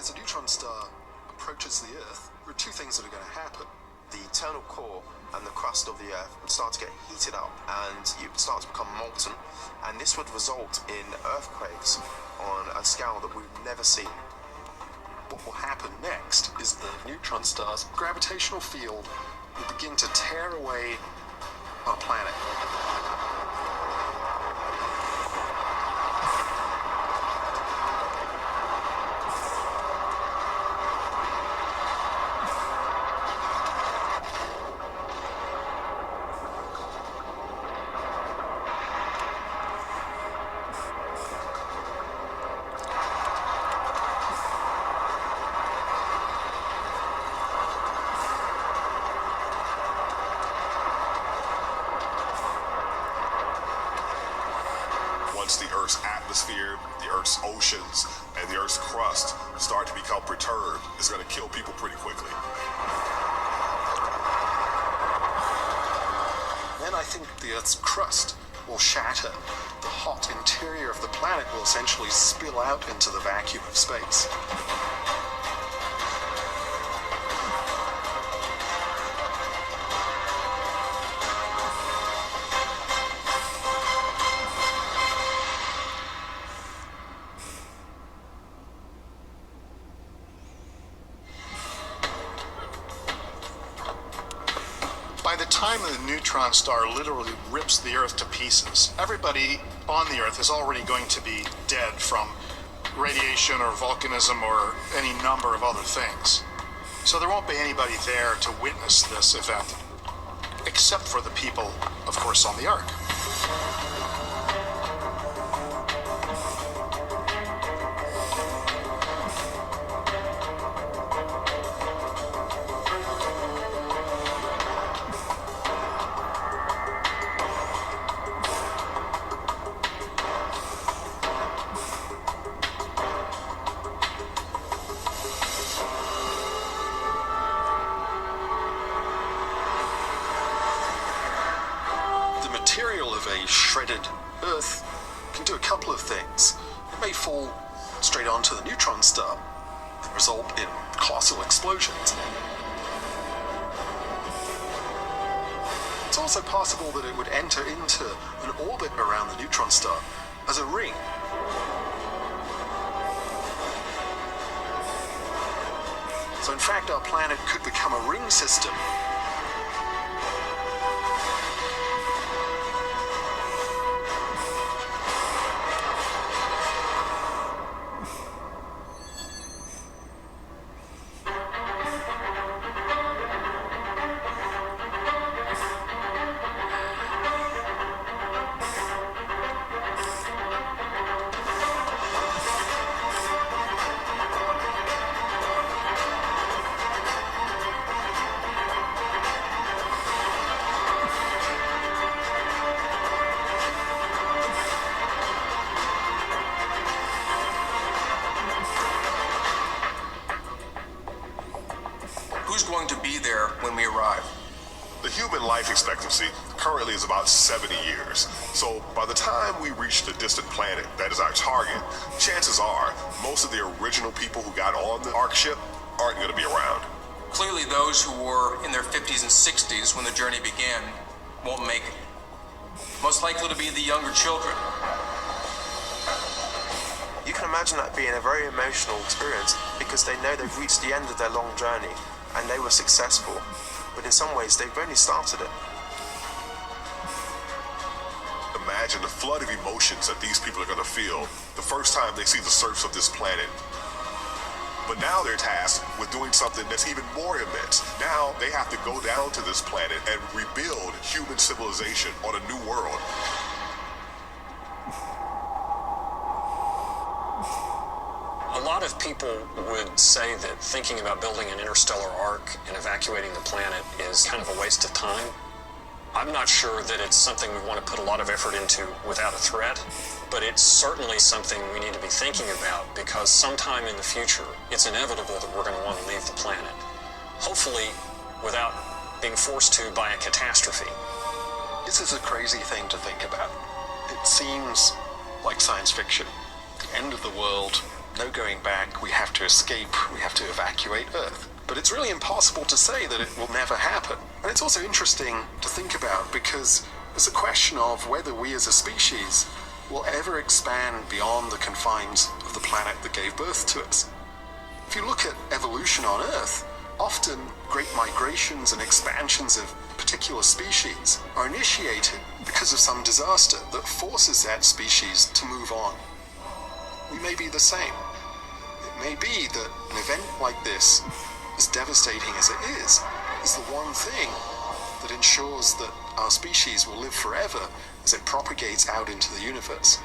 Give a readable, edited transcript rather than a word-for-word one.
As a neutron star approaches the Earth, there are two things that are going to happen. The internal core and the crust of the Earth would start to get heated up and it would start to become molten, and this would result in earthquakes on a scale that we've never seen. What will happen next is the neutron star's gravitational field will begin to tear away our planet. Once the Earth's atmosphere, the Earth's oceans, and the Earth's crust start to become perturbed, it's going to kill people pretty quickly. Then I think the Earth's crust will shatter. The hot interior of the planet will essentially spill out into the vacuum of space. By the time the neutron star literally rips the Earth to pieces, everybody on the Earth is already going to be dead from radiation or volcanism or any number of other things. So there won't be anybody there to witness this event, except for the people, of course, on the Ark. The material of a shredded Earth can do a couple of things. It may fall straight onto the neutron star and result in colossal explosions. It's also possible that it would enter into an orbit around the neutron star as a ring. So in fact, our planet could become a ring system. Who's going to be there when we arrive? The human life expectancy currently is about 70 years. So by the time we reach the distant planet that is our target, chances are most of the original people who got on the Ark ship aren't going to be around. Clearly those who were in their 50s and 60s when the journey began won't make it. Most likely to be the younger children. You can imagine that being a very emotional experience because they know they've reached the end of their long journey and they were successful, but in some ways they've only started it. Imagine the flood of emotions that these people are going to feel the first time they see the surface of this planet. But now they're tasked with doing something that's even more immense. Now they have to go down to this planet and rebuild human civilization on a new world. A lot of people would say that thinking about building an interstellar ark and evacuating the planet is kind of a waste of time. I'm not sure that it's something we want to put a lot of effort into without a threat, but it's certainly something we need to be thinking about because sometime in the future, it's inevitable that we're going to want to leave the planet. Hopefully, without being forced to by a catastrophe. This is a crazy thing to think about. It seems like science fiction. The end of the world, no going back, we have to escape, we have to evacuate Earth. But it's really impossible to say that it will never happen. And it's also interesting to think about because it's a question of whether we as a species will ever expand beyond the confines of the planet that gave birth to us. If you look at evolution on Earth, often great migrations and expansions of particular species are initiated because of some disaster that forces that species to move on. We may be the same. It may be that an event like this, as devastating as it is the one thing that ensures that our species will live forever as it propagates out into the universe.